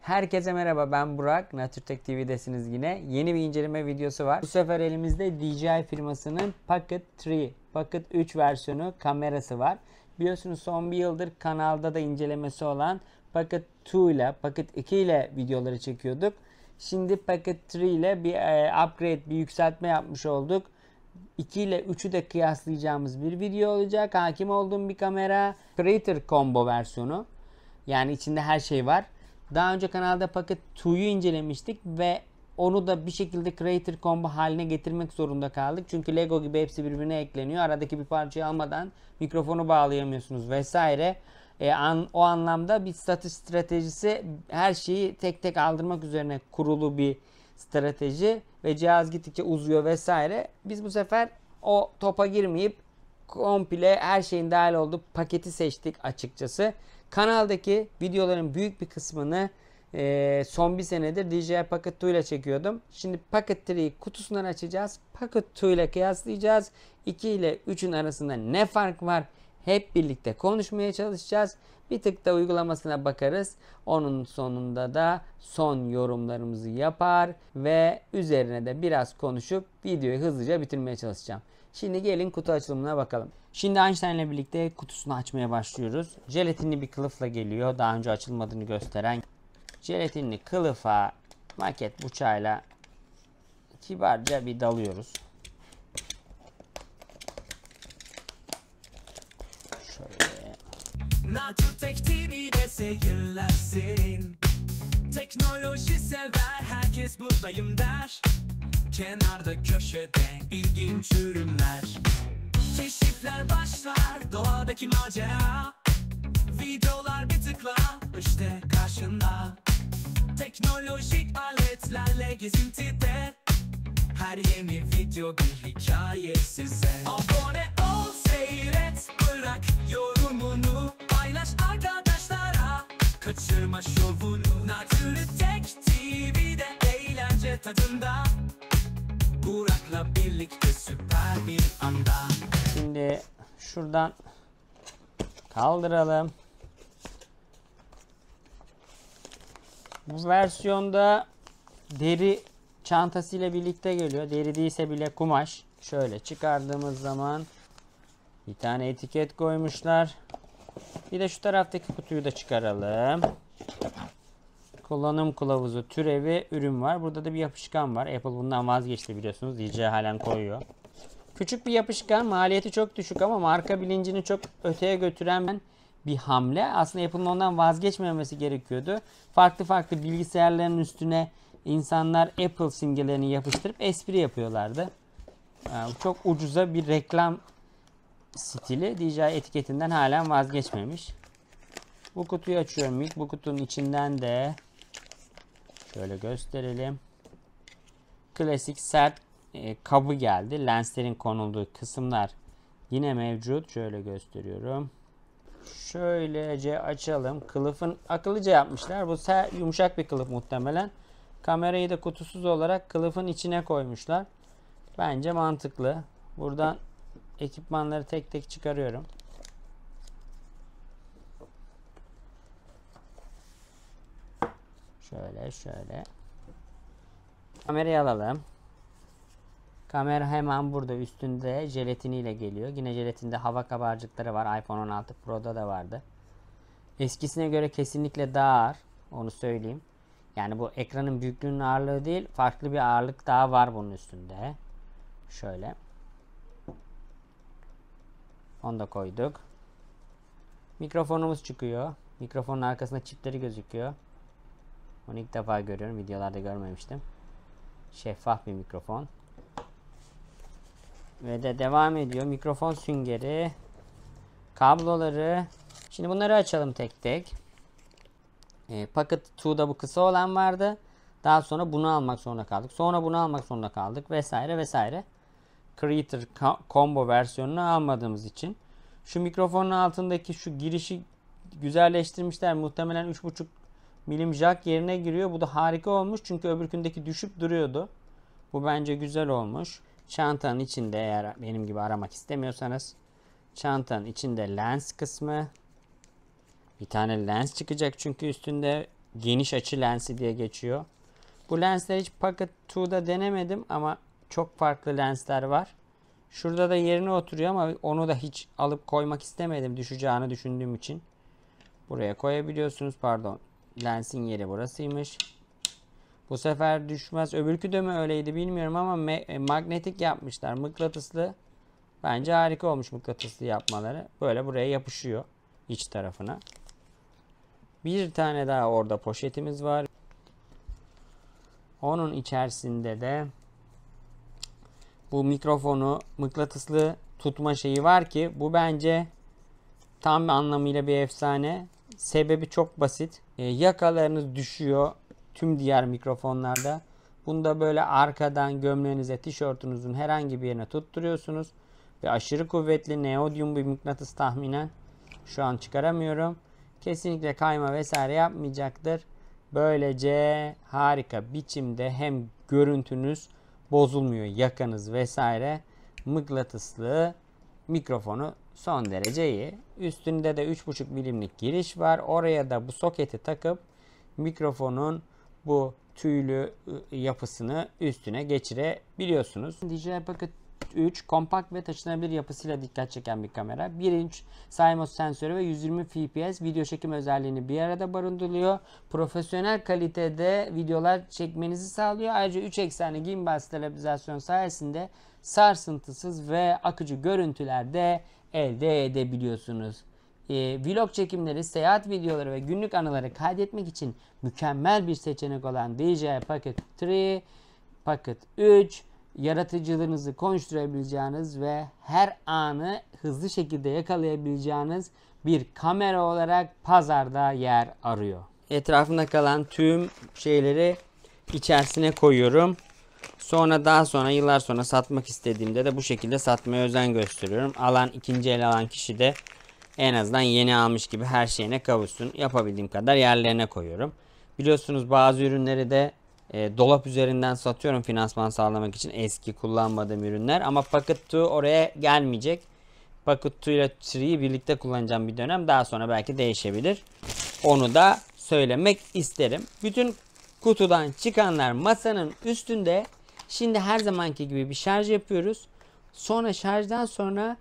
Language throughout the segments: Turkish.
Herkese merhaba, ben Burak. Naturtech TV'desiniz yine. Yeni bir inceleme videosu var. Bu sefer elimizde DJI firmasının Pocket 3, Pocket 3 versiyonu kamerası var. Biliyorsunuz son bir yıldır kanalda da incelemesi olan Pocket 2 ile Pocket 2 ile videoları çekiyorduk. Şimdi Pocket 3 ile bir upgrade, bir yükseltme yapmış olduk. 2 ile 3'ü de kıyaslayacağımız bir video olacak. Hakim olduğum bir kamera. Creator Combo versiyonu. Yani içinde her şey var. Daha önce kanalda Pocket 2'yu incelemiştik ve onu da bir şekilde Creator Combo haline getirmek zorunda kaldık. Çünkü Lego gibi hepsi birbirine ekleniyor. Aradaki bir parçayı almadan mikrofonu bağlayamıyorsunuz vesaire. O anlamda bir satış stratejisi, her şeyi tek tek aldırmak üzerine kurulu bir strateji ve cihaz gittikçe uzuyor vesaire. Biz bu sefer o topa girmeyip komple her şeyin dahil olduğu paketi seçtik açıkçası. Kanaldaki videoların büyük bir kısmını son bir senedir DJI Pocket 2 ile çekiyordum. Şimdi Pocket 3'yi kutusundan açacağız. Pocket 2 ile kıyaslayacağız. 2 ile 3'ün arasında ne fark var? Hep birlikte konuşmaya çalışacağız. Bir tık da uygulamasına bakarız. Onun sonunda da son yorumlarımızı yapar ve üzerine de biraz konuşup videoyu hızlıca bitirmeye çalışacağım. Şimdi gelin kutu açılımına bakalım. Şimdi Einstein ile birlikte kutusunu açmaya başlıyoruz. Jelatinli bir kılıfla geliyor. Daha önce açılmadığını gösteren jelatinli kılıfa maket bıçağıyla kibarca bir dalıyoruz. Şöyle. Naturtech TV'de seyirlersin. Teknoloji sever herkes buradayım der. Kenarda köşede ilginç ürünler. Keşifler başlar, doğadaki macera. Videolar bir tıkla işte karşında. Teknolojik aletlerle gezintide. Her yeni video bir hikaye size. Abone ol, seyret, bırak yorumunu. Paylaş arkadaşlara, kaçırma şovunu. Naturtech TV'de eğlence tadında. Burak'la birlikte süper bir anda. Şimdi şuradan kaldıralım. Bu versiyonda deri çantası ile birlikte geliyor. Deri değilse bile kumaş. Şöyle çıkardığımız zaman bir tane etiket koymuşlar. Bir de şu taraftaki kutuyu da çıkaralım. Kullanım kılavuzu türevi ürün var. Burada da bir yapışkan var. Apple bundan vazgeçti biliyorsunuz. DJI halen koyuyor. Küçük bir yapışkan. Maliyeti çok düşük ama marka bilincini çok öteye götüren bir hamle. Aslında Apple'ın ondan vazgeçmemesi gerekiyordu. Farklı farklı bilgisayarların üstüne insanlar Apple simgelerini yapıştırıp espri yapıyorlardı. Çok ucuza bir reklam stili. DJI etiketinden halen vazgeçmemiş. Bu kutuyu açıyorum ilk. Bu kutunun içinden de şöyle gösterelim. Klasik sert kabı geldi. Lenslerin konulduğu kısımlar yine mevcut. Şöyle gösteriyorum. Şöylece açalım. Kılıfın akıllıca yapmışlar. Bu yumuşak bir kılıf muhtemelen. Kamerayı da kutusuz olarak kılıfın içine koymuşlar. Bence mantıklı. Buradan ekipmanları tek tek çıkarıyorum. Şöyle. Kamerayı alalım. Kamera hemen burada üstünde jelatiniyle geliyor. Yine jelatinde hava kabarcıkları var. iPhone 16 Pro'da da vardı. Eskisine göre kesinlikle daha ağır. Onu söyleyeyim. Yani bu ekranın büyüklüğünün ağırlığı değil. Farklı bir ağırlık daha var bunun üstünde. Şöyle. Onu da koyduk. Mikrofonumuz çıkıyor. Mikrofonun arkasında çipleri gözüküyor. Onu ilk defa görüyorum. Videolarda görmemiştim. Şeffaf bir mikrofon. Ve de devam ediyor. Mikrofon süngeri. Kabloları. Şimdi bunları açalım tek tek. Pocket 2'da bu kısa olan vardı. Daha sonra bunu almak zorunda kaldık. Sonra bunu almak zorunda kaldık. Vesaire vesaire. Creator Combo versiyonunu almadığımız için. Şu mikrofonun altındaki şu girişi güzelleştirmişler. Muhtemelen 3.5 milim jack yerine giriyor. Bu da harika olmuş. Çünkü öbürkündeki düşüp duruyordu. Bu bence güzel olmuş. Çantanın içinde, eğer benim gibi aramak istemiyorsanız, çantanın içinde lens kısmı. Bir tane lens çıkacak çünkü üstünde Geniş açı lensi diye geçiyor. Bu lensleri hiç Pocket 2'da denemedim ama çok farklı lensler var. Şurada da yerine oturuyor ama onu da hiç alıp koymak istemedim düşeceğini düşündüğüm için. Buraya koyabiliyorsunuz. Pardon. Lensin yeri burasıymış. Bu sefer düşmez. Öbürkü de mi öyleydi bilmiyorum ama magnetik yapmışlar. Mıknatıslı. Bence harika olmuş mıknatıslı yapmaları. Böyle buraya yapışıyor iç tarafına. Bir tane daha orada poşetimiz var. Onun içerisinde de bu mikrofonu mıknatıslı tutma şeyi var ki bu bence tam anlamıyla bir efsane. Sebebi çok basit. Yakalarınız düşüyor tüm diğer mikrofonlarda. Bunda böyle arkadan gömleğinize, tişörtünüzün herhangi bir yerine tutturuyorsunuz. Ve aşırı kuvvetli neodyum bir mıknatıs tahminen. Şu an çıkaramıyorum. Kesinlikle kayma vesaire yapmayacaktır. Böylece harika biçimde hem görüntünüz bozulmuyor, yakanız vesaire. Mıknatıslı mikrofonu son derece iyi. Üstünde de 3,5 milimlik giriş var. Oraya da bu soketi takıp mikrofonun bu tüylü yapısını üstüne geçirebiliyorsunuz. DJI Pocket 3 kompakt ve taşınabilir yapısıyla dikkat çeken bir kamera. 1 inç CMOS sensörü ve 120 fps video çekim özelliğini bir arada barındırıyor. Profesyonel kalitede videolar çekmenizi sağlıyor. Ayrıca 3 eksenli gimbal stabilizasyon sayesinde sarsıntısız ve akıcı görüntüler de elde edebiliyorsunuz. Vlog çekimleri, seyahat videoları ve günlük anıları kaydetmek için mükemmel bir seçenek olan DJI Pocket 3, Pocket 3 yaratıcılığınızı konuşturabileceğiniz ve her anı hızlı şekilde yakalayabileceğiniz bir kamera olarak pazarda yer arıyor. Etrafında kalan tüm şeyleri içerisine koyuyorum. Daha sonra yıllar sonra satmak istediğimde de bu şekilde satmaya özen gösteriyorum. İkinci el alan kişi de en azından yeni almış gibi her şeyine kavuşsun. Yapabildiğim kadar yerlerine koyuyorum. Biliyorsunuz bazı ürünleri de dolap üzerinden satıyorum finansman sağlamak için, eski kullanmadığım ürünler. Ama Pocket 2 oraya gelmeyecek. Pocket 2 ile 3'yi birlikte kullanacağım bir dönem. Daha sonra belki değişebilir. Onu da söylemek isterim. Bütün kutudan çıkanlar masanın üstünde. Şimdi her zamanki gibi bir şarj yapıyoruz. Sonra şarjdan sonra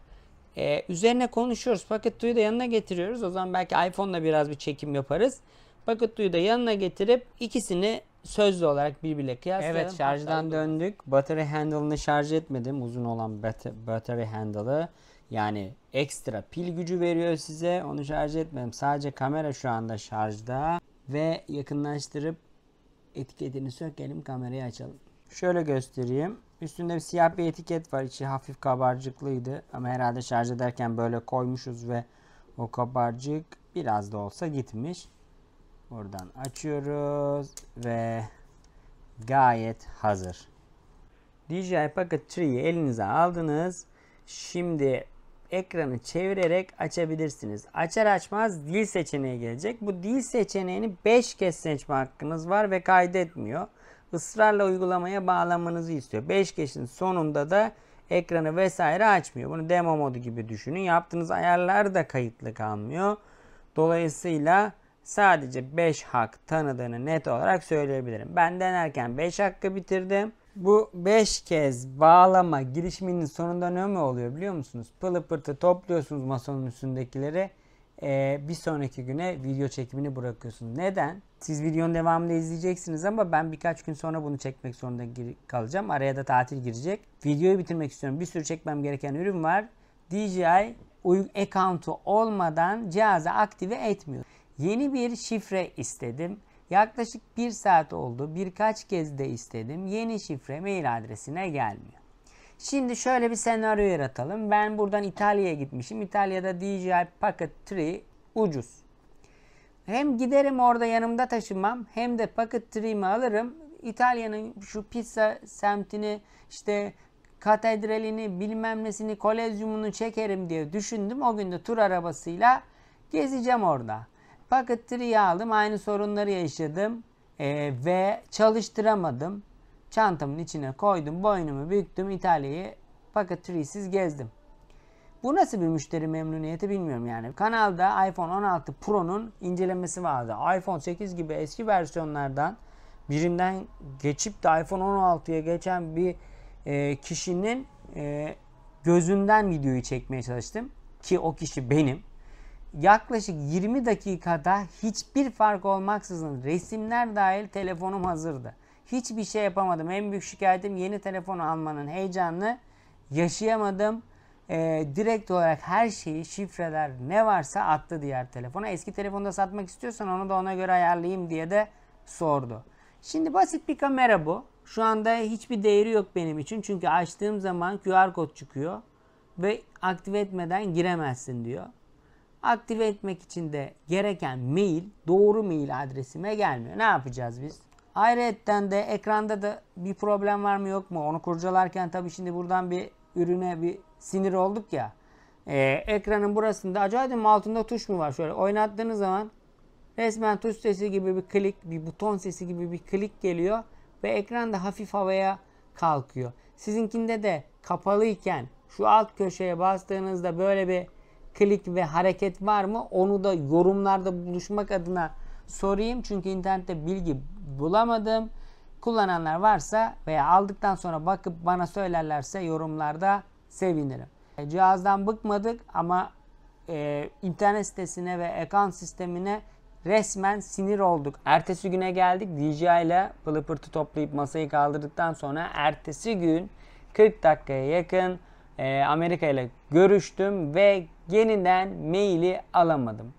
üzerine konuşuyoruz. Pocket 2'yu da yanına getiriyoruz. O zaman belki iPhone'la biraz bir çekim yaparız. Pocket 2'yu da yanına getirip ikisini sözlü olarak birbiriyle kıyaslayalım. Evet, şarjdan döndük. Battery handle'ını şarj etmedim. Uzun olan battery handle'ı. Yani ekstra pil gücü veriyor size. Onu şarj etmedim. Sadece kamera şu anda şarjda. Ve yakınlaştırıp etiketini sökelim. Kamerayı açalım. Şöyle göstereyim. Üstünde bir siyah bir etiket var. İçi hafif kabarcıklıydı. Ama herhalde şarj ederken böyle koymuşuz ve o kabarcık biraz da olsa gitmiş. Buradan açıyoruz ve gayet hazır. DJI Pocket 3'yi elinize aldınız. Şimdi ekranı çevirerek açabilirsiniz. Açar açmaz dil seçeneği gelecek. Bu dil seçeneğini 5 kez seçme hakkınız var ve kaydetmiyor. Israrla uygulamaya bağlamanızı istiyor. 5 kesin sonunda da ekranı vesaire açmıyor. Bunu demo modu gibi düşünün. Yaptığınız ayarlar da kayıtlı kalmıyor. Dolayısıyla sadece 5 hak tanıdığını net olarak söyleyebilirim. Ben denerken 5 hakkı bitirdim. Bu 5 kez bağlama girişiminin sonunda ne mi oluyor biliyor musunuz? Pılı pırtı topluyorsunuz masanın üstündekileri. Bir sonraki güne video çekimini bırakıyorsunuz. Neden? Siz videonun devamını izleyeceksiniz ama ben birkaç gün sonra bunu çekmek zorunda kalacağım. Araya da tatil girecek. Videoyu bitirmek istiyorum. Bir sürü çekmem gereken ürün var. DJI account'u olmadan cihazı aktive etmiyor. Yeni bir şifre istedim. Yaklaşık 1 saat oldu. Birkaç kez de istedim. Yeni şifre mail adresine gelmiyor. Şimdi şöyle bir senaryo yaratalım. Ben buradan İtalya'ya gitmişim. İtalya'da DJI Pocket 3 ucuz. Hem giderim orada yanımda taşımam hem de Pocket 3'mi alırım. İtalya'nın şu pizza semtini, işte katedralini, bilmem nesini, kolezyumunu çekerim diye düşündüm. O gün de tur arabasıyla gezeceğim orada. Pocket 3'yi aldım. Aynı sorunları yaşadım. Ve çalıştıramadım. Çantamın içine koydum. Boynumu büktüm. İtalya'yı Pocket 3'siz gezdim. Bu nasıl bir müşteri memnuniyeti bilmiyorum yani. Kanalda iPhone 16 Pro'nun incelemesi vardı. iPhone 8 gibi eski versiyonlardan birinden geçip de iPhone 16'ya geçen bir kişinin gözünden videoyu çekmeye çalıştım. Ki o kişi benim. Yaklaşık 20 dakikada hiçbir fark olmaksızın resimler dahil telefonum hazırdı. Hiçbir şey yapamadım. En büyük şikayetim yeni telefon almanın heyecanını yaşayamadım. Direkt olarak her şeyi, şifreler ne varsa attı diğer telefona. Eski telefonda satmak istiyorsan onu da ona göre ayarlayayım diye de sordu. Şimdi basit bir kamera bu. Şu anda hiçbir değeri yok benim için. Çünkü açtığım zaman QR kod çıkıyor. Ve aktive etmeden giremezsin diyor. Aktive etmek için de gereken mail doğru mail adresime gelmiyor. Ne yapacağız biz? Ayrıca de ekranda da bir problem var mı yok mu? Onu kurcalarken tabii şimdi buradan bir ürüne bir sinir olduk ya. Ekranın burasında acaba dedim altında tuş mu var? Şöyle oynattığınız zaman resmen tuş sesi gibi bir klik, bir buton sesi gibi bir klik geliyor. Ve ekran da hafif havaya kalkıyor. Sizinkinde de kapalıyken şu alt köşeye bastığınızda böyle bir klik ve hareket var mı? Onu da yorumlarda buluşmak adına sorayım. Çünkü internette bilgi bulamadım. Kullananlar varsa veya aldıktan sonra bakıp bana söylerlerse yorumlarda sevinirim. Cihazdan bıkmadık ama internet sitesine ve ekran sistemine resmen sinir olduk. Ertesi güne geldik. DJI ile pılı pırtı toplayıp masayı kaldırdıktan sonra ertesi gün 40 dakikaya yakın Amerika ile görüştüm ve yeniden maili alamadım.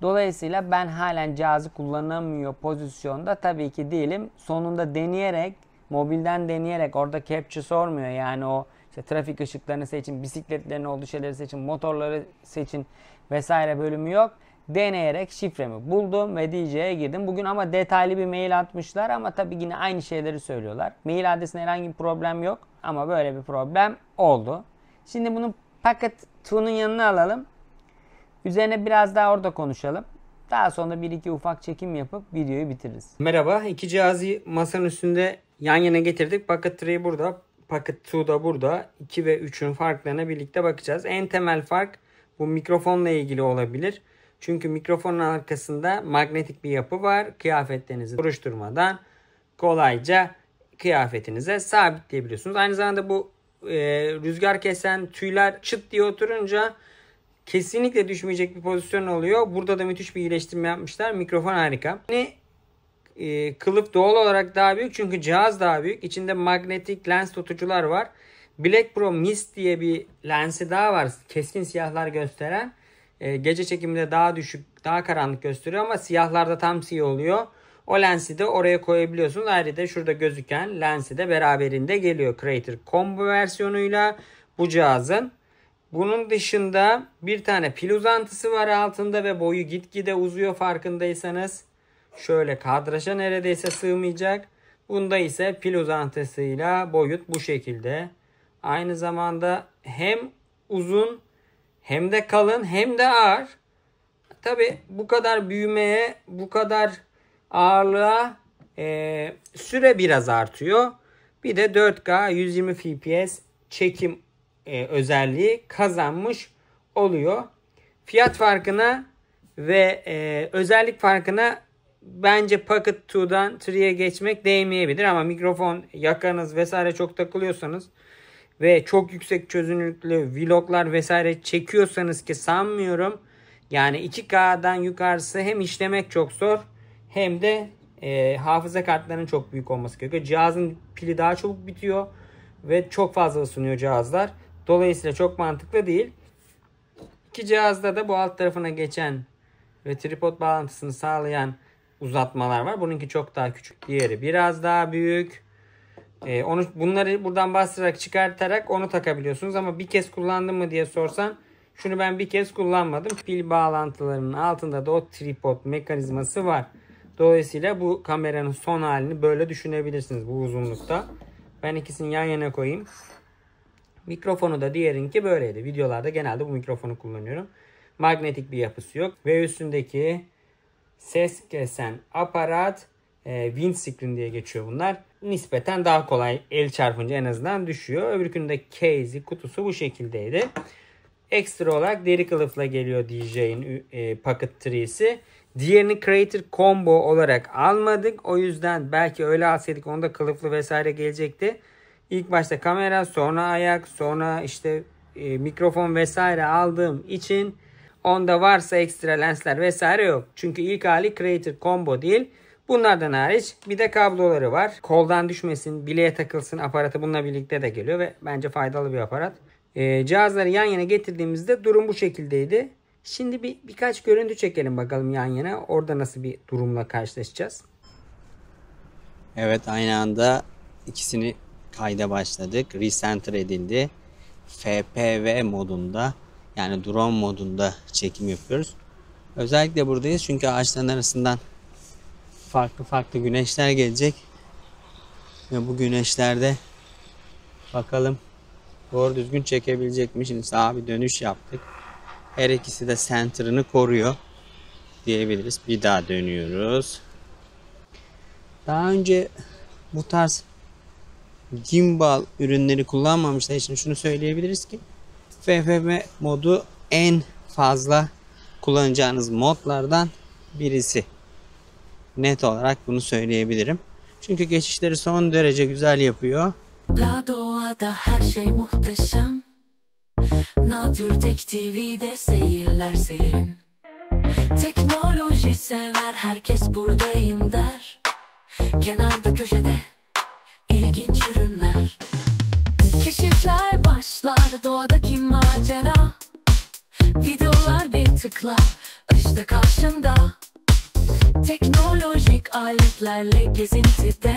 Dolayısıyla ben halen cihazı kullanamıyor pozisyonda tabii ki değilim. Sonunda deneyerek, mobilden deneyerek, orada capture sormuyor yani o işte trafik ışıklarını seçin, bisikletlerin olduğu şeyleri seçin, motorları seçin vesaire bölümü yok. Deneyerek şifremi buldum ve DJ'ye girdim. Bugün ama detaylı bir mail atmışlar ama tabii yine aynı şeyleri söylüyorlar. Mail adresinde herhangi bir problem yok ama böyle bir problem oldu. Şimdi bunu Pocket 2'nun yanına alalım. Üzerine biraz daha orada konuşalım. Daha sonra bir iki ufak çekim yapıp videoyu bitiririz. Merhaba. İki cihazı masanın üstünde yan yana getirdik. Pocket 3 burada. Pocket 2 da burada. 2 ve 3'ün farklarına birlikte bakacağız. En temel fark bu mikrofonla ilgili olabilir. Çünkü mikrofonun arkasında magnetik bir yapı var. Kıyafetlerinizi buruşturmadan kolayca kıyafetinize sabitleyebiliyorsunuz. Aynı zamanda bu rüzgar kesen tüyler çıt diye oturunca kesinlikle düşmeyecek bir pozisyon oluyor. Burada da müthiş bir iyileştirme yapmışlar. Mikrofon harika. Kılıf doğal olarak daha büyük çünkü cihaz daha büyük. İçinde magnetik lens tutucular var. Black Pro Mist diye bir lensi daha var. Keskin siyahlar gösteren. Gece çekiminde daha düşük, daha karanlık gösteriyor ama siyahlarda tam siyah oluyor. O lensi de oraya koyabiliyorsunuz. Ayrıca şurada gözüken lensi de beraberinde geliyor. Creator Combo versiyonuyla bu cihazın. Bunun dışında bir tane pil uzantısı var altında ve boyu gitgide uzuyor farkındaysanız. Şöyle kadraja neredeyse sığmayacak. Bunda ise pil uzantısıyla boyut bu şekilde. Aynı zamanda hem uzun hem de kalın hem de ağır. Tabi bu kadar büyümeye, bu kadar ağırlığa süre biraz artıyor. Bir de 4K 120 fps çekim özelliği kazanmış oluyor. Fiyat farkına ve özellik farkına bence Pocket 2'dan 3'ye geçmek değmeyebilir ama mikrofon yakanız vesaire çok takılıyorsanız ve çok yüksek çözünürlüklü vloglar vesaire çekiyorsanız ki sanmıyorum. Yani 2K'dan yukarısı hem işlemek çok zor hem de hafıza kartlarının çok büyük olması gerekiyor. Cihazın pili daha çabuk bitiyor ve çok fazla ısınıyor cihazlar. Dolayısıyla çok mantıklı değil. İki cihazda da bu alt tarafına geçen ve tripod bağlantısını sağlayan uzatmalar var. Bununki çok daha küçük. Diğeri biraz daha büyük. Bunları buradan bastırarak çıkartarak onu takabiliyorsunuz. Ama bir kez kullandım mı diye sorsan şunu ben bir kez kullanmadım. Pil bağlantılarının altında da o tripod mekanizması var. Dolayısıyla bu kameranın son halini böyle düşünebilirsiniz bu uzunlukta. Ben ikisini yan yana koyayım. Mikrofonu da diğerinki böyleydi. Videolarda genelde bu mikrofonu kullanıyorum. Magnetik bir yapısı yok. Ve üstündeki ses kesen aparat windscreen diye geçiyor bunlar. Nispeten daha kolay el çarpınca en azından düşüyor. Öbürkünün de case'i, kutusu bu şekildeydi. Ekstra olarak deri kılıfla geliyor DJ'in Pocket 3'si. Diğerini Creator Combo olarak almadık. O yüzden belki öyle alsaydık onda kılıflı vesaire gelecekti. İlk başta kamera, sonra ayak, sonra işte mikrofon vesaire aldığım için onda varsa ekstra lensler vesaire yok. Çünkü ilk hali Creator Combo değil. Bunlardan hariç bir de kabloları var. Koldan düşmesin, bileğe takılsın aparatı bununla birlikte de geliyor ve bence faydalı bir aparat. Cihazları yan yana getirdiğimizde durum bu şekildeydi. Şimdi birkaç görüntü çekelim bakalım yan yana. Orada nasıl bir durumla karşılaşacağız. Evet, aynı anda ikisini kayda başladık. Recenter edildi. FPV modunda, yani drone modunda çekim yapıyoruz. Özellikle buradayız çünkü ağaçların arasından farklı güneşler gelecek. Ve bu güneşlerde bakalım doğru düzgün çekebilecek mi? Şimdi sağa bir dönüş yaptık. Her ikisi de center'ını koruyor diyebiliriz. Bir daha dönüyoruz. Daha önce bu tarz gimbal ürünleri kullanmamışlar için şunu söyleyebiliriz ki FPV modu en fazla kullanacağınız modlardan birisi. Net olarak bunu söyleyebilirim. Çünkü geçişleri son derece güzel yapıyor. Doğada her şey muhteşem. Naturtek TV'de seyirler serin. Teknoloji sever herkes buradayım der. Kenarda köşede ilginç ürünler. Keşifler başlar doğadaki macera. Videolar bir tıkla işte karşında. Teknolojik aletlerle gezintide.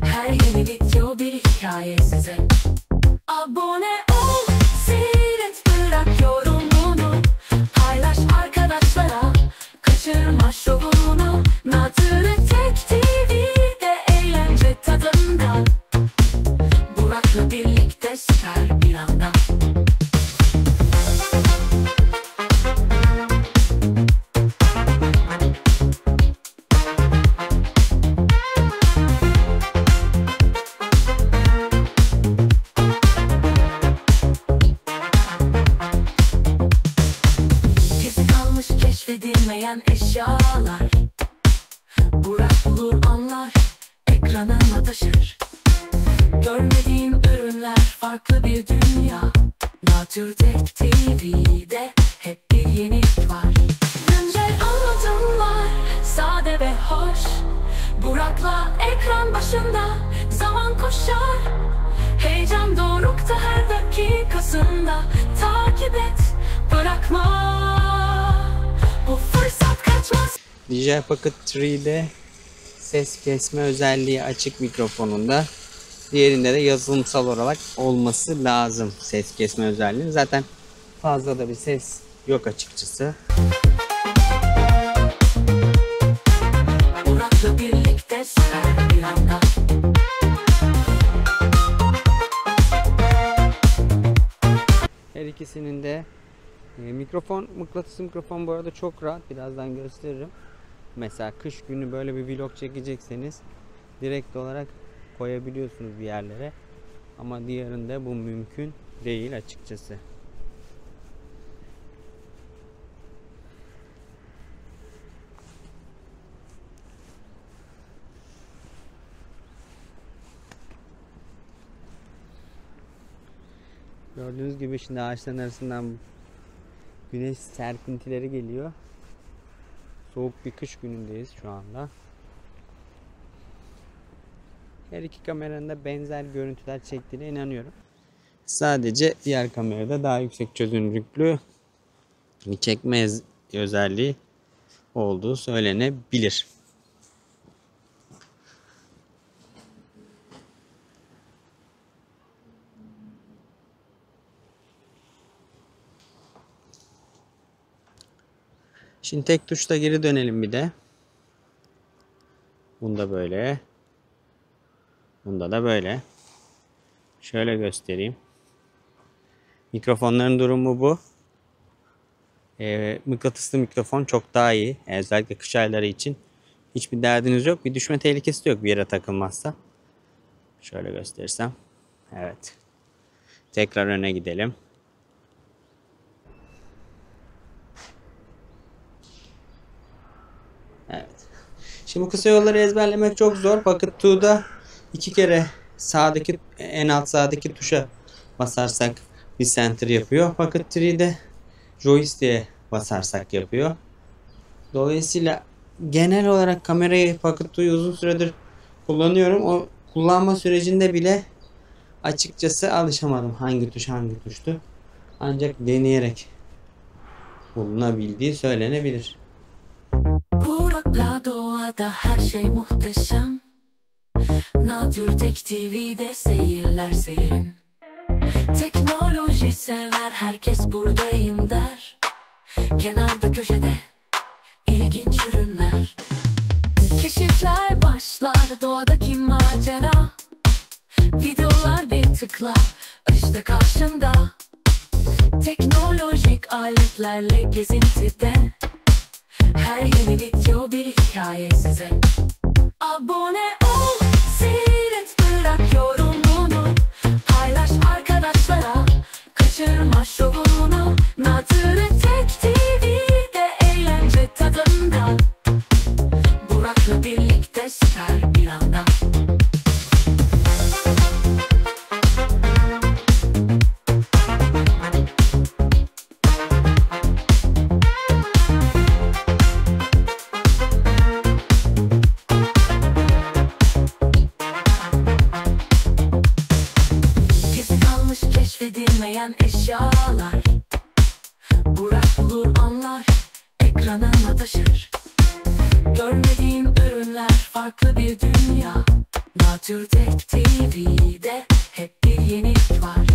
Her yeni video bir hikaye size. Abone ol, seyret, bırak yorumunu. Paylaş arkadaşlara, kaçırma şovunu. Naturtek TV'de eğlence tadında. Burak'la birlikte süper bir anda. Keşfedilmeyen eşyalar. Burak bulur anlar, ekranına taşır. Görmediğin ürünler, farklı bir dünya. Naturtek TV'de hep bir yenilik var. Güncel anlatımlar, sade ve hoş. Burak'la ekran başında zaman koşar. Heyecan dorukta her dakikasında. Takip et, bırakma. Bu fırsat kaçmaz. DJI Pocket 3'de ses kesme özelliği açık mikrofonunda. Diğerinde de yazılımsal olarak olması lazım ses kesme özelliği. Zaten fazla da bir ses yok açıkçası. Burak'la birlikte süper bir anda. Her ikisinin de mikrofon, mıknatıslı mikrofon bu arada çok rahat. Birazdan gösteririm. Mesela kış günü böyle bir vlog çekecekseniz direkt olarak koyabiliyorsunuz bir yerlere. Ama diğerinde bu mümkün değil açıkçası. Gördüğünüz gibi şimdi ağaçların arasından güneş serpintileri geliyor. Soğuk bir kış günündeyiz şu anda. Her iki kameranın da benzer görüntüler çektiğine inanıyorum. Sadece diğer kamerada daha yüksek çözünürlüklü çekme özelliği olduğu söylenebilir. Şimdi tek tuşla geri dönelim bir de. Bunda böyle. Bunda da böyle. Şöyle göstereyim. Mikrofonların durumu bu. Mıknatıslı mikrofon çok daha iyi. Özellikle kış ayları için. Hiçbir derdiniz yok. Bir düşme tehlikesi de yok bir yere takılmazsa. Şöyle gösterirsem. Evet. Tekrar öne gidelim. Şimdi bu kısa yolları ezberlemek çok zor. Pocket 2'da 2 kere sağdaki, en alt sağdaki tuşa basarsak bir center yapıyor. Pocket 3'de joystick'e basarsak yapıyor. Dolayısıyla genel olarak kamerayı, Pocket 2'yu uzun süredir kullanıyorum. O kullanma sürecinde bile açıkçası alışamadım. Hangi tuş hangi tuştu. Ancak deneyerek bulunabildiği söylenebilir. Burak'la doğada her şey muhteşem. Naturtek TV'de seyirler serin. Teknoloji sever herkes buradayım der. Kenarda köşede ilginç ürünler. Keşifler başlar, doğadaki macera. Videolar bir tıkla işte karşında. Teknolojik aletlerle gezintide. Her yeni video bir hikaye size. Abone ol, seyret, bırak yorumunu. Paylaş arkadaşlara, kaçırma şovunu. Naturtek TV'de eğlence tadında. Burak'la birlikte süper bir anda. Keşfedilmeyen eşyalar. Burak bulur anlar, ekranına taşır. Görmediğin ürünler, farklı bir dünya. Naturtek TV'de hep bir yenilik var.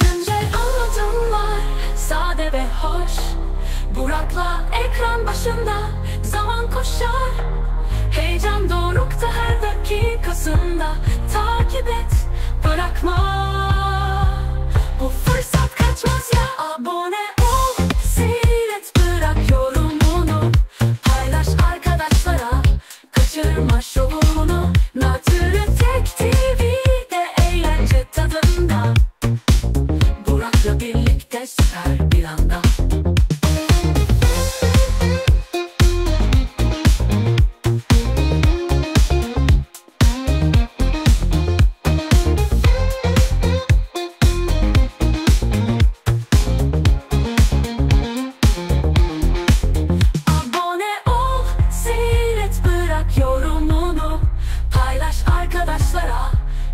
Güncel anlatımlar, sade ve hoş. Burak'la ekran başında zaman koşar. Heyecan dorukta her dakikasında. Takip et, bırakma. Bu fırsat kaçmaz ya. Abone ol, seyret, bırak yorumunu. Paylaş arkadaşlara, kaçırma şovunu. Naturtek TV'de eğlence tadında. Burak'la birlikte süper bir anda.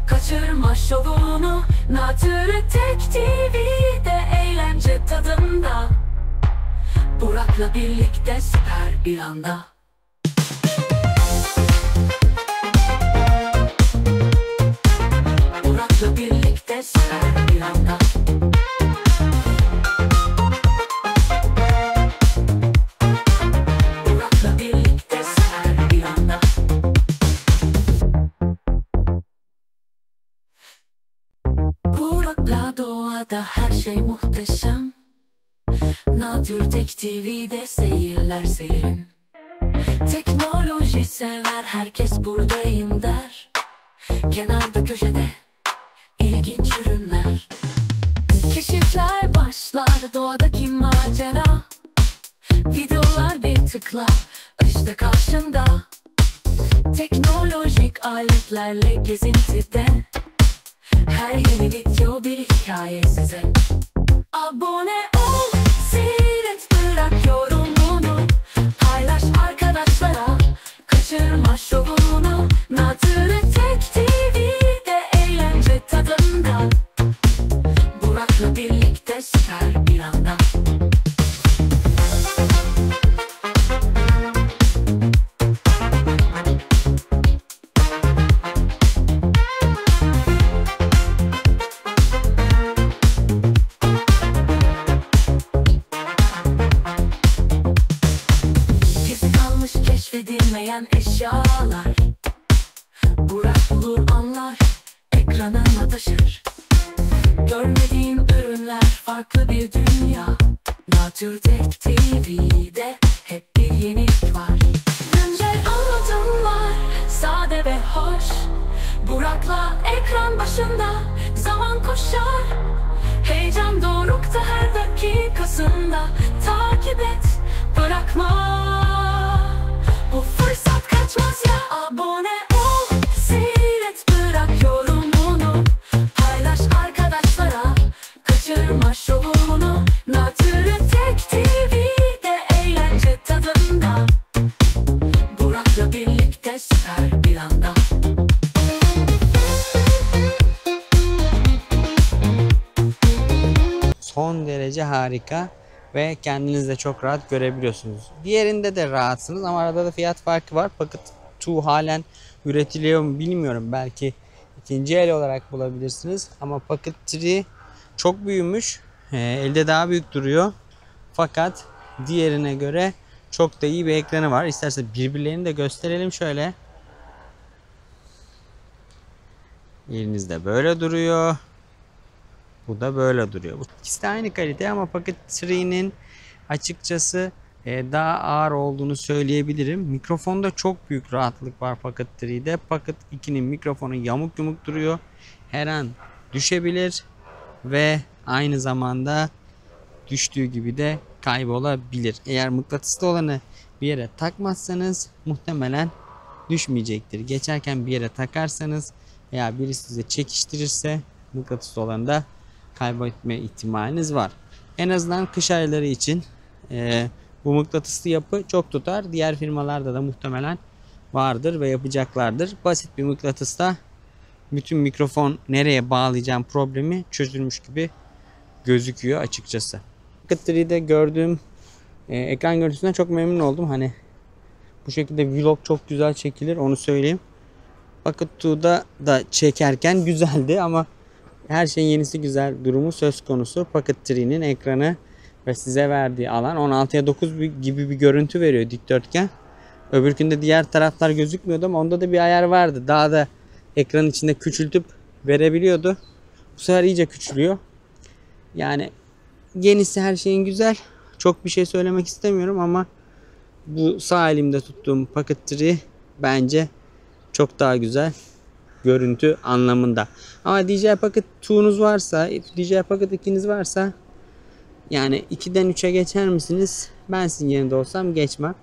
Kaçırma şovunu. Naturtek TV'de eğlence tadında. Burak'la birlikte süper bir anda. Burak'la birlikte süper bir anda. Burak'la birlikte süper bir anda. Burak'la doğada her şey muhteşem. Naturtek TV'de seyirler serin. Teknoloji sever herkes buradayım der. Kenarda köşede ilginç ürünler. Keşifler başlar, doğadaki macera. Videolar bir tıkla işte karşında. Teknolojik aletlerle gezintide. Her yeni video bir hikaye size. Abone ol, seyret, bırak yorumunu. Paylaş arkadaşlara, kaçırma şovunu. Naturtek TV'de eğlence tadında. Burak'la birlikte süper bir anda. Keşfedilmeyen eşyalar. Burak bulur anlar, ekranına taşır. Görmediğin ürünler, farklı bir dünya. Naturtek TV'de hep bir yenilik var. Güncel anlatımlar, sade ve hoş. Burak'la ekran başında zaman koşar. Heyecan dorukta her dakikasında. Takip et, bırakma. Bu fırsat kaçmaz. kaçmaz ya. Abone ol, seyret, bırak yorumunu. Paylaş arkadaşlara, kaçırma şovunu. Naturtek TV'de eğlence tadında. Burak'la birlikte süper bir anda. Son derece harika ve kendiniz de çok rahat görebiliyorsunuz. Diğerinde de rahatsınız ama arada da fiyat farkı var. Pocket 2 halen üretiliyor mu bilmiyorum. Belki ikinci el olarak bulabilirsiniz. Ama Pocket 3 çok büyümüş. Elde daha büyük duruyor. Fakat diğerine göre çok da iyi bir ekranı var. İsterseniz birbirlerini de gösterelim şöyle. Elinizde böyle duruyor. Bu da böyle duruyor. İkisi de aynı kalite ama Pocket 3'nin açıkçası daha ağır olduğunu söyleyebilirim. Mikrofonda çok büyük rahatlık var Pocket 3'de. Pocket 2'nin mikrofonu yamuk yumuk duruyor. Her an düşebilir ve aynı zamanda düştüğü gibi de kaybolabilir. Eğer mıknatıslı olanı bir yere takmazsanız muhtemelen düşmeyecektir. Geçerken bir yere takarsanız veya birisi size çekiştirirse mıknatıslı olanı da kaybetme ihtimaliniz var. En azından kış ayları için bu mıknatıslı yapı çok tutar. Diğer firmalarda da muhtemelen vardır ve yapacaklardır. Basit bir mıknatısla bütün mikrofon nereye bağlayacağım problemi çözülmüş gibi gözüküyor açıkçası. Pocket 3'de gördüğüm ekran görüntüsünden çok memnun oldum. Hani bu şekilde vlog çok güzel çekilir, onu söyleyeyim. Pocket 2'da da çekerken güzeldi ama her şeyin yenisi güzel durumu söz konusu. Pocket 3'nin ekranı ve size verdiği alan 16'ya 9 gibi bir görüntü veriyor dikdörtgen. Öbürkünde diğer taraflar gözükmüyordu ama onda da bir ayar vardı. Daha da ekranın içinde küçültüp verebiliyordu. Bu sefer iyice küçülüyor. Yani yenisi her şeyin güzel. Çok bir şey söylemek istemiyorum ama bu sağ elimde tuttuğum Pocket 3 bence çok daha güzel görüntü anlamında. Ama DJI Pocket 2'nuz varsa, DJI Pocket 2'niz varsa yani 2'den 3'e geçer misiniz? Ben sizin yerinde olsam geçmem.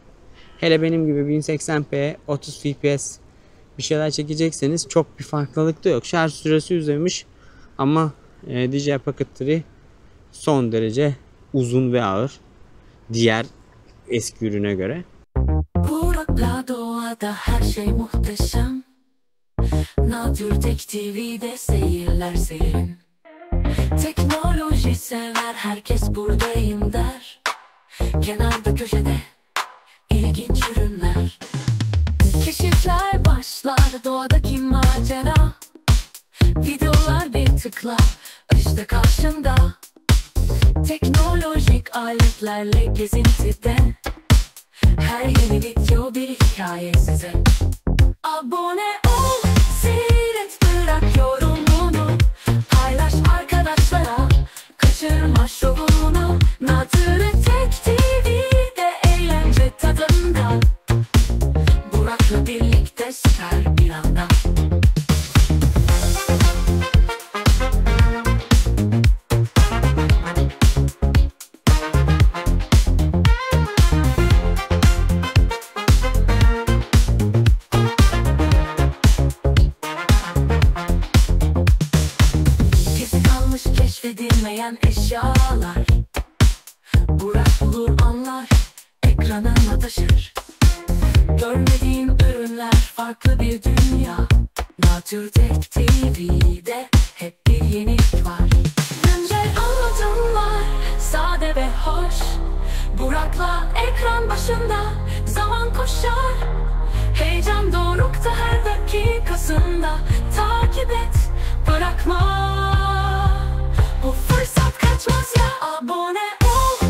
Hele benim gibi 1080p 30 fps bir şeyler çekecekseniz çok bir farklılık da yok. Şarj süresi uzamış ama DJI Pocket 3 son derece uzun ve ağır diğer eski ürüne göre. Burak'la doğada her şey muhteşem. Naturtek TV'de seyirler serin. Teknoloji sever herkes buradayım der. Kenarda köşede ilginç ürünler. Keşifler başlar doğadaki macera. Videolar bir tıkla işte karşında. Teknolojik aletlerle gezintide. Her yeni video bir hikaye size. Abone ol, seyret, bırak yorumunu. Paylaş arkadaşlara, kaçırma şovunu. Naturtek TV'de eğlence tadında. Burak'la birlikte süper bir anda. Keşfedilmeyen eşyalar. Burak bulur anlar, ekranına taşır. Görmediğin ürünler, farklı bir dünya. Naturtek TV'de hep bir yenilik var. Güncel anlatımlar, sade ve hoş. Burak'la ekran başında zaman koşar. Heyecan dorukta her dakikasında. Takip et, bırakma. Bu fırsat kaçmaz ya, abone ol.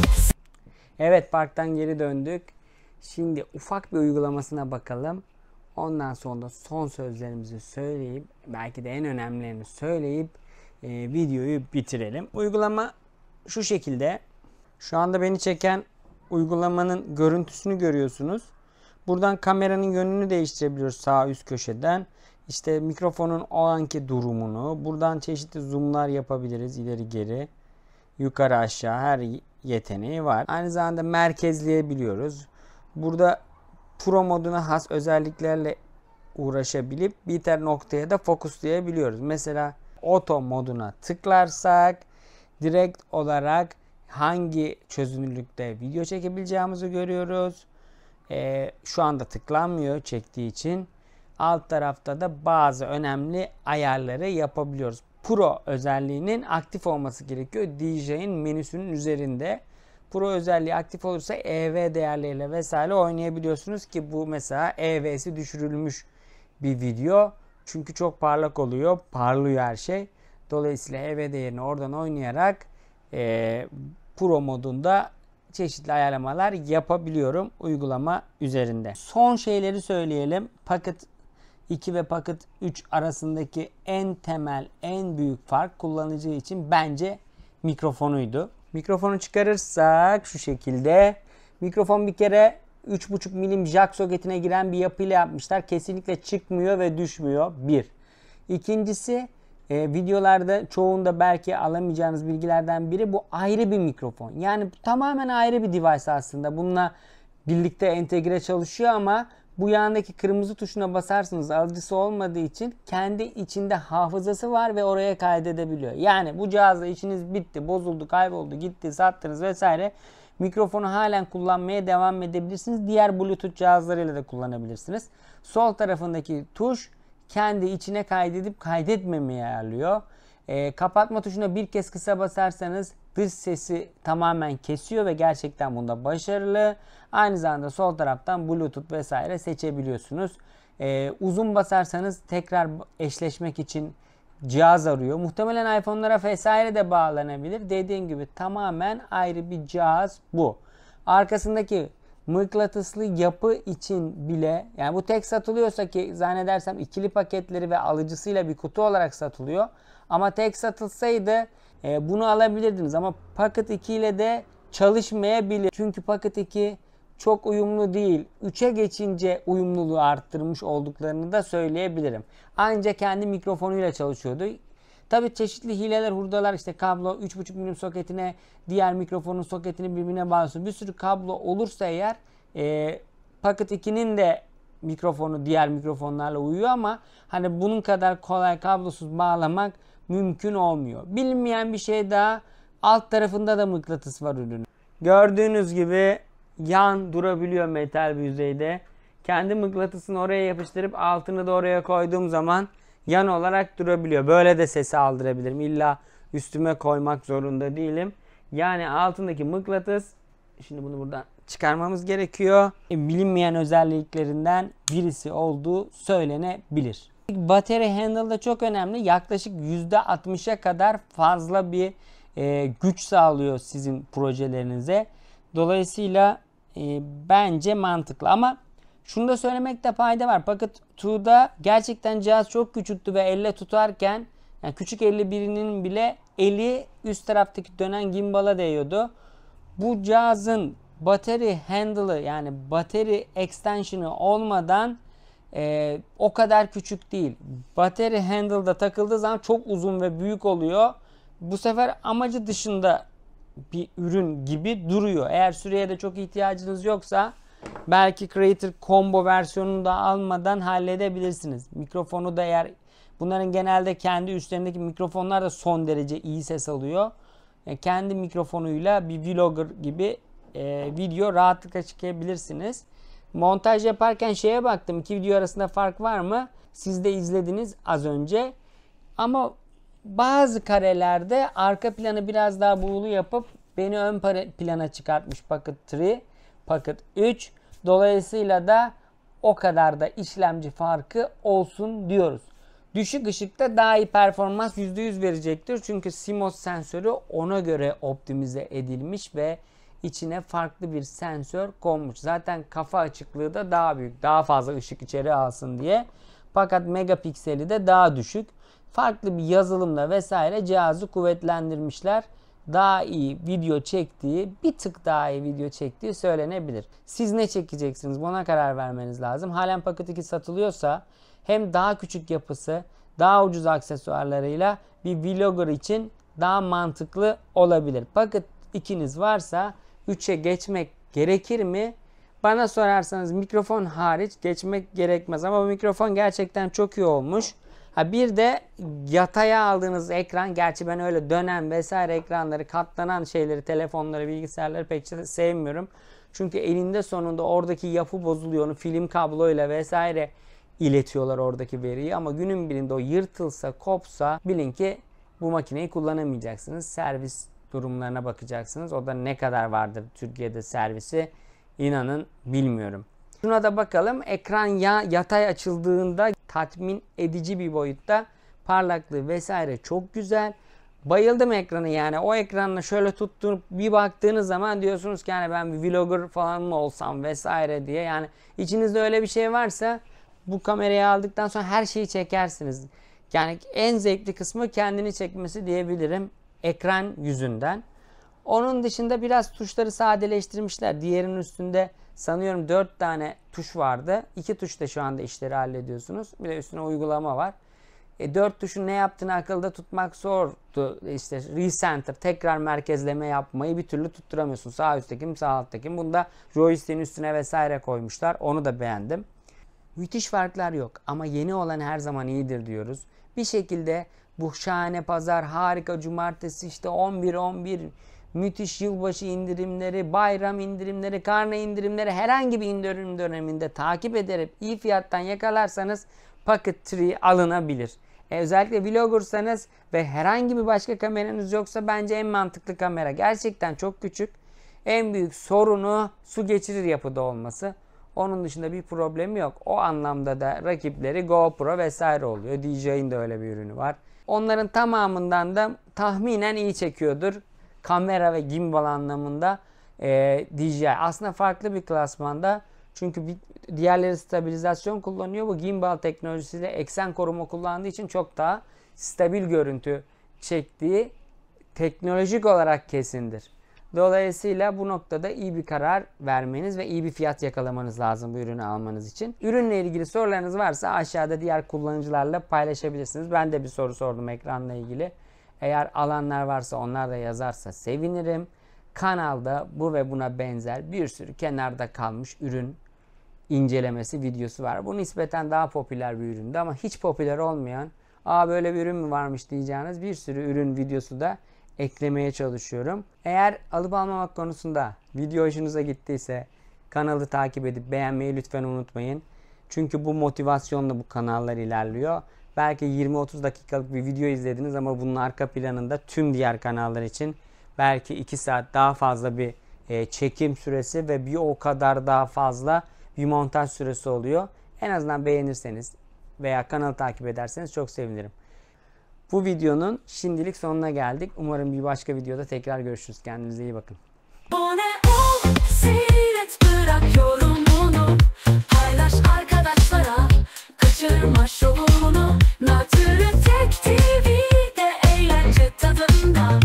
Evet, parktan geri döndük. Şimdi ufak bir uygulamasına bakalım. Ondan sonra son sözlerimizi söyleyip, belki de en önemlilerini söyleyip videoyu bitirelim. Uygulama şu şekilde. Şu anda beni çeken uygulamanın görüntüsünü görüyorsunuz. Buradan kameranın yönünü değiştirebiliyoruz sağ üst köşeden. İşte mikrofonun o anki durumunu. Buradan çeşitli zoomlar yapabiliriz. İleri geri, yukarı aşağı her yeteneği var. Aynı zamanda merkezleyebiliyoruz. Burada Pro moduna has özelliklerle uğraşabilip bir noktaya da fokuslayabiliyoruz. Mesela Auto moduna tıklarsak direkt olarak hangi çözünürlükte video çekebileceğimizi görüyoruz. Şu anda tıklanmıyor çektiği için. Alt tarafta da bazı önemli ayarları yapabiliyoruz. Pro özelliğinin aktif olması gerekiyor. DJ'in menüsünün üzerinde. Pro özelliği aktif olursa EV değerleriyle vesaire oynayabiliyorsunuz ki bu mesela EV'si düşürülmüş bir video. Çünkü çok parlak oluyor. Parlıyor her şey. Dolayısıyla EV değerini oradan oynayarak Pro modunda çeşitli ayarlamalar yapabiliyorum uygulama üzerinde. Son şeyleri söyleyelim. Pocket 2 ve Pocket 3 arasındaki en temel, en büyük fark kullanıcı için bence mikrofonuydu. Mikrofonu çıkarırsak şu şekilde. Mikrofon bir kere 3,5 milim jack soketine giren bir yapıyla yapmışlar. Kesinlikle çıkmıyor ve düşmüyor. Bir. İkincisi videolarda çoğunda belki alamayacağınız bilgilerden biri, bu ayrı bir mikrofon. Yani tamamen ayrı bir device aslında. Bununla birlikte entegre çalışıyor ama bu yandaki kırmızı tuşuna basarsınız, alıcısı olmadığı için kendi içinde hafızası var ve oraya kaydedebiliyor. Yani bu cihazla işiniz bitti, bozuldu, kayboldu, gitti, sattınız vesaire. Mikrofonu halen kullanmaya devam edebilirsiniz. Diğer Bluetooth cihazlarıyla da kullanabilirsiniz. Sol tarafındaki tuş kendi içine kaydedip kaydetmemeyi ayarlıyor. Kapatma tuşuna bir kez kısa basarsanız dış sesi tamamen kesiyor ve gerçekten bunda başarılı. Aynı zamanda sol taraftan Bluetooth vesaire seçebiliyorsunuz. Uzun basarsanız tekrar eşleşmek için cihaz arıyor. Muhtemelen iPhone'lara vesaire de bağlanabilir. Dediğim gibi tamamen ayrı bir cihaz bu. Arkasındaki mıknatıslı yapı için bile, yani bu tek satılıyorsa, ki zannedersem ikili paketleri ve alıcısıyla bir kutu olarak satılıyor. Ama tek satılsaydı bunu alabilirdiniz ama Pocket 2 ile de çalışmayabilir. Çünkü Pocket 2 çok uyumlu değil. 3'e geçince uyumluluğu arttırmış olduklarını da söyleyebilirim. Ancak kendi mikrofonuyla çalışıyordu. Tabi çeşitli hileler, hurdalar, işte kablo 3,5 milim soketine diğer mikrofonun soketini birbirine bağlıyorsunuz. Bir sürü kablo olursa eğer Pocket 2'nin de mikrofonu diğer mikrofonlarla uyuyor ama hani bunun kadar kolay kablosuz bağlamak mümkün olmuyor. Bilinmeyen bir şey daha, alt tarafında da mıknatıs var ürünün. Gördüğünüz gibi yan durabiliyor metal bir yüzeyde. Kendi mıknatısını oraya yapıştırıp altını da oraya koyduğum zaman yan olarak durabiliyor. Böyle de sesi aldırabilirim. İlla üstüme koymak zorunda değilim. Yani altındaki mıknatıs, şimdi bunu buradan çıkarmamız gerekiyor. Bilinmeyen özelliklerinden birisi olduğu söylenebilir. Battery handle da çok önemli. Yaklaşık %60'a kadar fazla bir güç sağlıyor sizin projelerinize. Dolayısıyla bence mantıklı. Ama şunu da söylemekte fayda var. Pocket 2'da gerçekten cihaz çok küçüktü ve elle tutarken, yani küçük 51'inin bile eli üst taraftaki dönen gimbala değiyordu. Bu cihazın battery handle'ı, yani battery extension'ı olmadan o kadar küçük değil. Battery handle'da takıldığı zaman çok uzun ve büyük oluyor. Bu sefer amacı dışında bir ürün gibi duruyor. Eğer süreye de çok ihtiyacınız yoksa belki Creator Combo versiyonunu da almadan halledebilirsiniz. Mikrofonu da, eğer bunların genelde kendi üstlerindeki mikrofonlar da son derece iyi ses alıyor. Kendi mikrofonuyla bir vlogger gibi video rahatlıkla çekebilirsiniz. Montaj yaparken şeye baktım, iki video arasında fark var mı? Siz de izlediniz az önce. Ama bazı karelerde arka planı biraz daha buğulu yapıp beni ön plana çıkartmış Pocket 3, Pocket 3. Dolayısıyla da o kadar da işlemci farkı olsun diyoruz. Düşük ışıkta daha iyi performans %100 verecektir. Çünkü CMOS sensörü ona göre optimize edilmiş ve içine farklı bir sensör konmuş. Zaten kafa açıklığı da daha büyük. Daha fazla ışık içeri alsın diye. Fakat megapikseli de daha düşük. Farklı bir yazılımla vesaire cihazı kuvvetlendirmişler. Daha iyi video çektiği, bir tık daha iyi video çektiği söylenebilir. Siz ne çekeceksiniz? Buna karar vermeniz lazım. Halen Pocket 2 satılıyorsa hem daha küçük yapısı, daha ucuz aksesuarlarıyla bir vlogger için daha mantıklı olabilir. Pocket 2'niz varsa 3'e geçmek gerekir mi? Bana sorarsanız mikrofon hariç geçmek gerekmez ama bu mikrofon gerçekten çok iyi olmuş. Ha bir de yataya aldığınız ekran, gerçi ben öyle dönen vesaire ekranları, katlanan şeyleri, telefonları, bilgisayarları pek sevmiyorum. Çünkü elinde sonunda oradaki yapı bozuluyor. Onu film kabloyla vesaire iletiyorlar oradaki veriyi. Ama günün birinde o yırtılsa, kopsa bilin ki bu makineyi kullanamayacaksınız. Servis durumlarına bakacaksınız. O da ne kadar vardır Türkiye'de servisi, inanın bilmiyorum. Şuna da bakalım. Ekran yatay açıldığında tatmin edici bir boyutta. Parlaklığı vesaire çok güzel. Bayıldım ekranı yani. O ekranla şöyle tutturup bir baktığınız zaman diyorsunuz ki yani ben bir vlogger falan mı olsam vesaire diye. Yani içinizde öyle bir şey varsa bu kamerayı aldıktan sonra her şeyi çekersiniz. Yani en zevkli kısmı kendini çekmesi diyebilirim ekran yüzünden. Onun dışında biraz tuşları sadeleştirmişler. Diğerinin üstünde sanıyorum 4 tane tuş vardı. 2 tuşta şu anda işleri hallediyorsunuz. Bir de üstüne uygulama var. 4 tuşun ne yaptığını akılda tutmak zordu. İşte recenter, tekrar merkezleme yapmayı bir türlü tutturamıyorsun. Sağ üstteki mi, sağ alttaki mi? Bunda joystick'in üstüne vesaire koymuşlar. Onu da beğendim. Müthiş farklar yok ama yeni olan her zaman iyidir diyoruz. Bir şekilde bu şahane pazar, harika cumartesi, işte 11-11 müthiş yılbaşı indirimleri, bayram indirimleri, karne indirimleri, herhangi bir indirim döneminde takip ederek iyi fiyattan yakalarsanız Pocket 3 alınabilir. Özellikle vloggersanız ve herhangi bir başka kameranız yoksa bence en mantıklı kamera. Gerçekten çok küçük. En büyük sorunu su geçirir yapıda olması. Onun dışında bir problemi yok. O anlamda da rakipleri GoPro vesaire oluyor. DJI'nin de öyle bir ürünü var. Onların tamamından da tahminen iyi çekiyordur. Kamera ve gimbal anlamında DJI. Aslında farklı bir klasmanda. Çünkü diğerleri stabilizasyon kullanıyor. Bu gimbal teknolojisiyle eksen koruma kullandığı için çok daha stabil görüntü çektiği teknolojik olarak kesindir. Dolayısıyla bu noktada iyi bir karar vermeniz ve iyi bir fiyat yakalamanız lazım bu ürünü almanız için. Ürünle ilgili sorularınız varsa aşağıda diğer kullanıcılarla paylaşabilirsiniz. Ben de bir soru sordum ekranla ilgili. Eğer alanlar varsa onlar da yazarsa sevinirim. Kanalda bu ve buna benzer bir sürü kenarda kalmış ürün incelemesi videosu var. Bu nispeten daha popüler bir üründü ama hiç popüler olmayan, böyle bir ürün mü varmış diyeceğiniz bir sürü ürün videosu da eklemeye çalışıyorum. Eğer alıp almamak konusunda video hoşunuza gittiyse kanalı takip edip beğenmeyi lütfen unutmayın. Çünkü bu motivasyonla bu kanallar ilerliyor. Belki 20-30 dakikalık bir video izlediniz ama bunun arka planında tüm diğer kanallar için belki 2 saat daha fazla bir çekim süresi ve bir o kadar daha fazla bir montaj süresi oluyor. En azından beğenirseniz veya kanalı takip ederseniz çok sevinirim. Bu videonun şimdilik sonuna geldik. Umarım bir başka videoda tekrar görüşürüz. Kendinize iyi bakın. Abone ol, seyret, bırak yorumunu, paylaş arkadaşlara, kaçırma şovunu. Naturtek TV'de eğlence tadında.